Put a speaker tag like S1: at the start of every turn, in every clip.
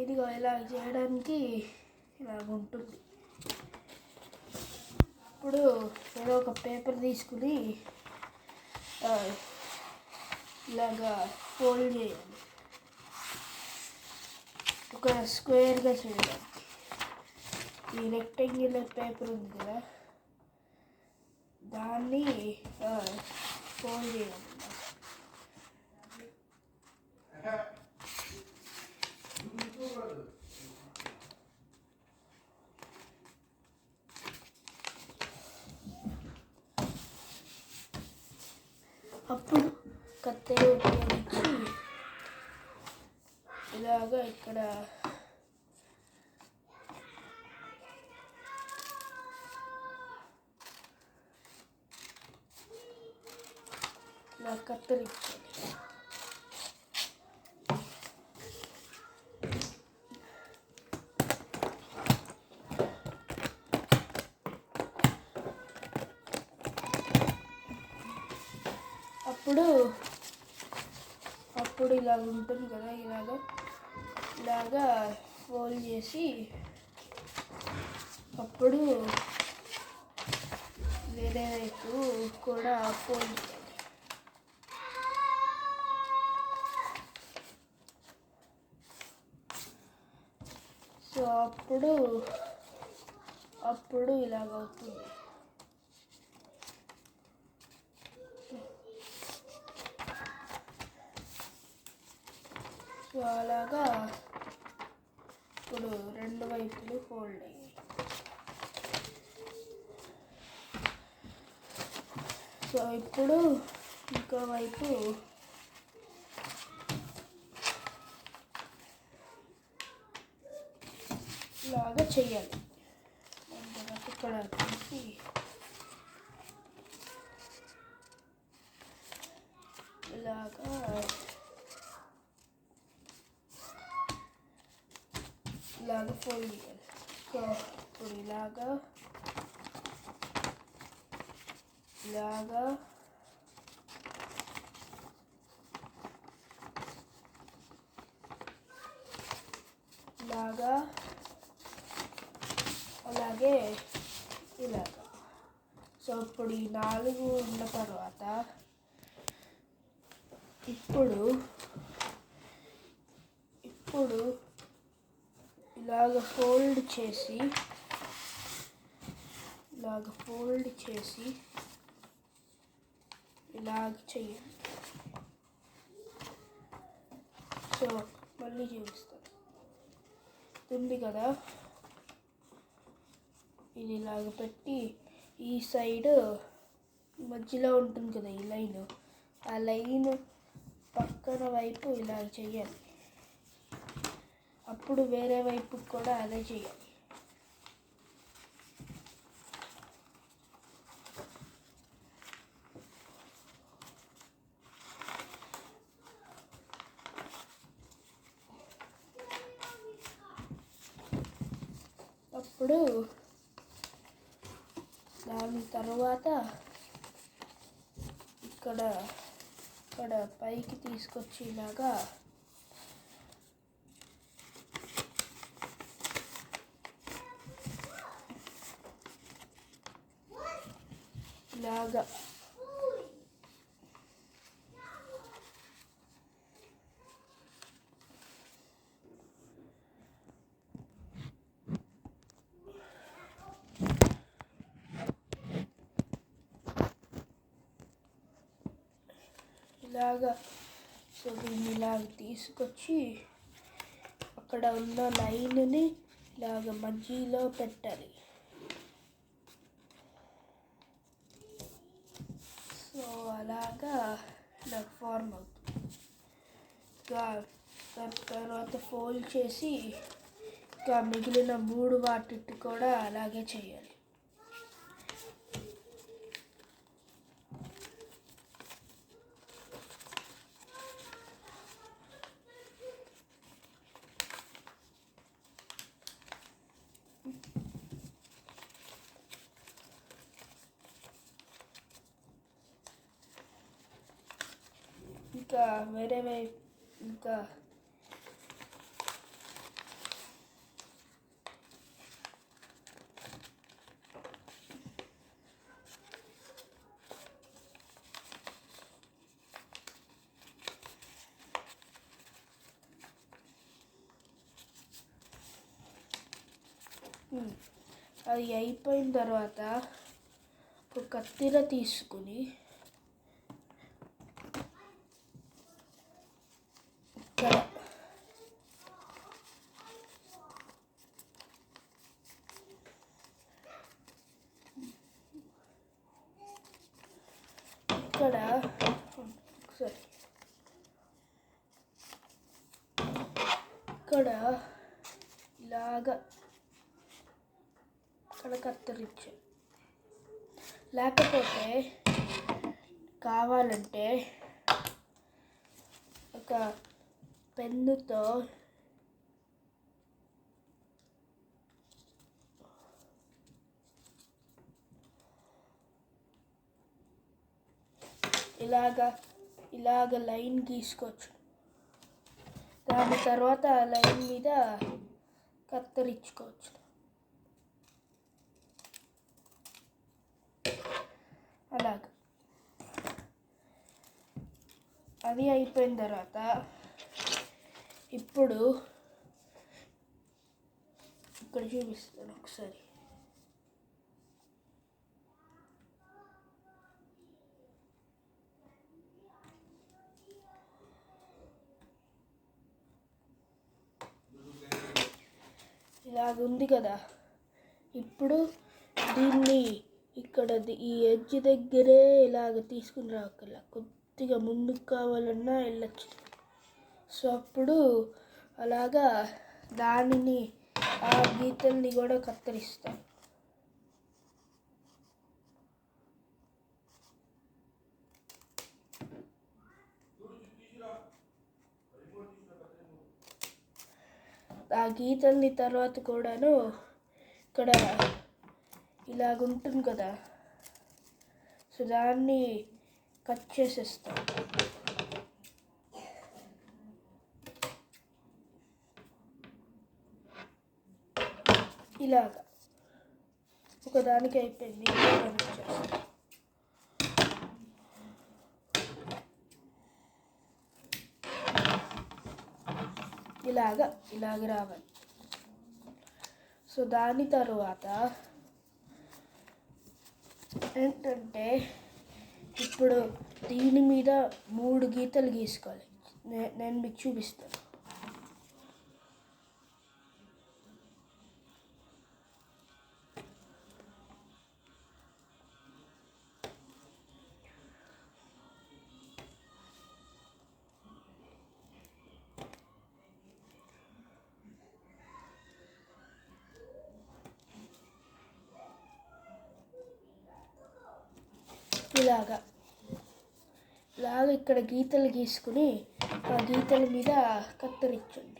S1: ఇదిగో ఇలా చేయడానికి ఇలాగ ఉంటుంది. ఇప్పుడు ఏదో ఒక పేపర్ తీసుకుని ఇలాగా ఫోల్డ్ చేయాలి, ఒక స్క్వేర్గా చేయాలి. ఈ రెక్టాంగులర్ పేపర్ ఉంది కదా, దాన్ని ఫోల్డ్ చేయాలి. అప్పుడు కత్తెర ఉపయోగించి ఇలాగా ఇక్కడ ఇలా కత్తిరించాలి. అప్పుడు ఇలాగ ఉంటుంది కదా, ఇలాగా ఫోల్డ్ చేసి అప్పుడు వేరే వైపు కూడా ఫోల్డ్ చేయాలి. సో అప్పుడు ఇలాగ అవుతుంది. సో అలాగా ఇప్పుడు రెండు వైపులు ఫోల్డ్ అయ్యాయి. సో ఇప్పుడు ఇంకో వైపు ఇలాగా చెయ్యాలి. ఇక్కడ తీసి ఇలాగా ఫోల్డ్ చేయాలి. సో ఇప్పుడు ఇలాగా అలాగే ఇలాగా. సో ఇప్పుడు ఈ 4 ఉన్న తర్వాత ఇప్పుడు ఇలాగ ఫోల్డ్ చేసి ఇలాగ చెయ్యాలి. సో మళ్ళీ చూపిస్తాను. ఉంది కదా, ఇది ఇలాగ పెట్టి ఈ సైడ్ మధ్యలో ఉంటుంది కదా ఈ లైన్, ఆ లైన్ పక్కన వైపు ఇలాగ చెయ్యాలి. అప్పుడు వేరే వైపు కూడా అదే చేయాలి. అప్పుడు దాని తర్వాత ఇక్కడ పైకి తీసుకొచ్చి ఇలాగా సో దీన్ని ఇలాగ తీసుకొచ్చి అక్కడ ఉన్న లైన్ని ఇలాగ మధ్యలో పెట్టాలి. సో అలాగా నాకు ఫార్మ్ అవుతుంది. దాని తర్వాత ఫోల్డ్ చేసి ఇంకా మిగిలిన 3 వాటికి కూడా అలాగే చేయాలి. ఇంకా వేరే ఇంకా అది అయిపోయిన తర్వాత ఒక కత్తిర తీసుకుని ఇక్కడ ఇక్కడ ఒకసారి ఇక్కడ ఇలాగా ఇక్కడ కత్తిరించాను. లేకపోతే కావాలంటే ఒక పెన్నుతో ఇలాగ లైన్ గీసుకోవచ్చు. దాని తర్వాత ఆ లైన్ మీద కత్తిరించుకోవచ్చు. అలాగ అది అయిపోయిన తర్వాత ఇప్పుడు ఇక్కడ చూపిస్తాను ఒకసారి. ఇలాగ ఉంది కదా. ఇప్పుడు దీన్ని ఇక్కడ ఈ ఎడ్జ్ దగ్గరే ఇలాగ తీసుకుని రాకల్లా కొద్దిగా ముందుకు కావాలన్నా వెళ్ళచ్చు. సో అప్పుడు అలాగా దానిని ఆ గీతల్ని కూడా కత్తిరిస్తాం. ఆ గీతల్ని తర్వాత కూడాను ఇక్కడ ఇలాగుంటుంది కదా. సో దాన్ని కట్ చేసేస్తాం. ఇలాగా ఒకదానికి అయిపోయింది. ఇలాగ రావాలి. సో దాని తర్వాత ఏంటంటే ఇప్పుడు దీని మీద 3 గీతలు గీసుకోవాలి. నేను మీకు చూపిస్తాను. ఇలాగ ఇక్కడ గీతలు గీసుకుని ఆ గీతల మీద కత్తిరించండి.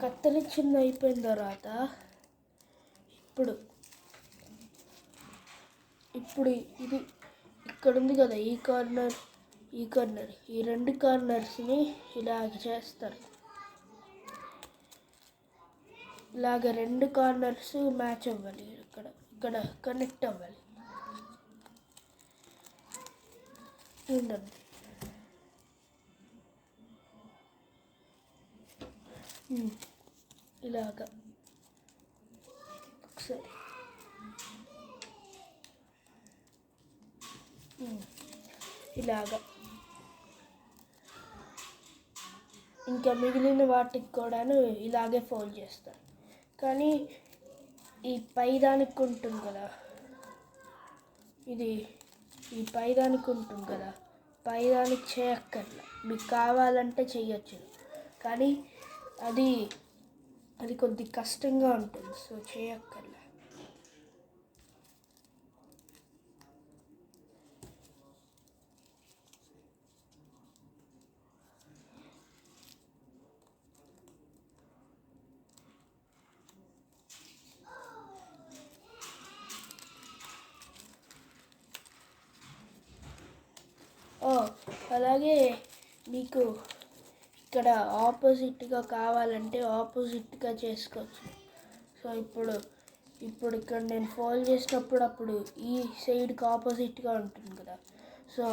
S1: కత్తిరించింది అయిపోయిన తర్వాత ఇప్పుడు ఇది ఇక్కడ ఉంది కదా, ఈ కార్నర్ ఈ 2 కార్నర్స్ని ఇలాగ చేస్తారు. ఇలాగ 2 కార్నర్స్ మ్యాచ్ అవ్వాలి. ఇక్కడ కనెక్ట్ అవ్వాలి. ఉండండి. ఇలాగ ఒకసారి ఇలాగ ఇంకా మిగిలిన వాటికి కూడాను ఇలాగే ఫోల్డ్ చేస్తారు. కానీ ఈ పైదానికి ఉంటుంది కదా, ఈ పైదానికి ఉంటుంది కదా, పైదానికి చేయక్కర్లా. మీకు కావాలంటే చెయ్యొచ్చు, కానీ అది కొద్ది కష్టంగా ఉంటుంది. సో చేయక్కర్లా. అలాగే మీకు ఇక్కడ ఆపోజిట్గా కావాలంటే ఆపోజిట్గా చేసుకోవచ్చు. సో ఇప్పుడు ఇక్కడ నేను ఫోల్డ్ చేసినప్పుడు అప్పుడు ఈ సైడ్కి ఆపోజిట్గా ఉంటుంది కదా. సో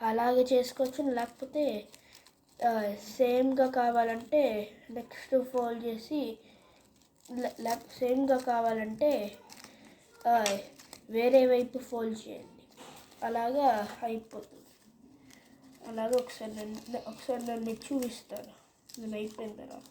S1: అలాగే చేసుకోవచ్చు. లేకపోతే సేమ్గా కావాలంటే నెక్స్ట్ ఫోల్డ్ చేసి సేమ్గా కావాలంటే వేరే వైపు ఫోల్డ్ చేయండి. అలాగా అయిపోతుంది. అలాగే ఒకసారి నన్ను చూపిస్తాను నేను అయిపోయిన తర్వాత.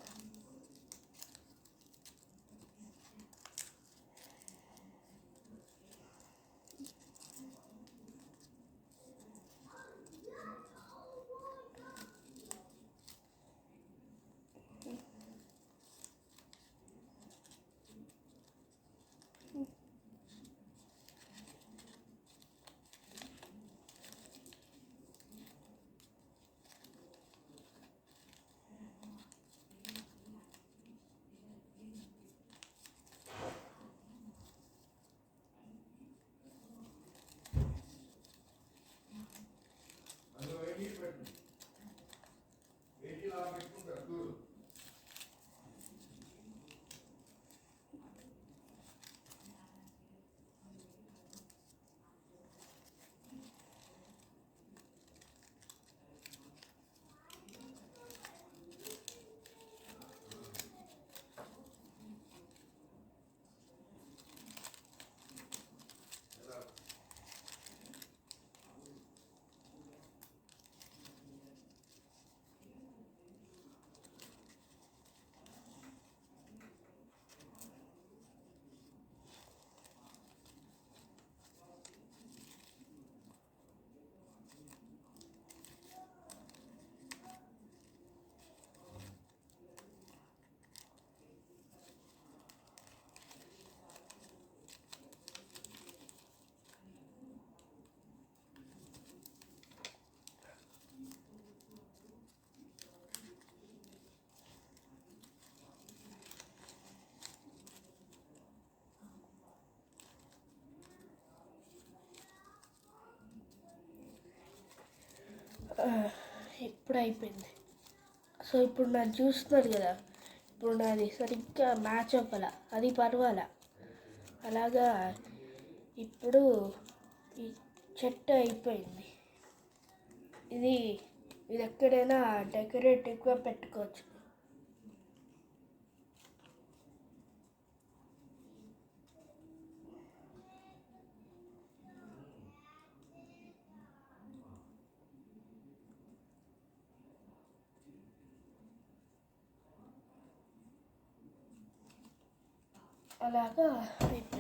S1: ఇప్పుడు అయిపోయింది. సో ఇప్పుడు నన్ను చూస్తున్నారు కదా, ఇప్పుడు నాది సరిగ్గా మ్యాచ్ అవ్వాల, అది పర్వాలా. అలాగా ఇప్పుడు ఈ చెట్టు అయిపోయింది. ఇది ఎక్కడైనా డెకరేటివ్గా పెట్టుకోవచ్చు. అలాగా అయిపోయింది.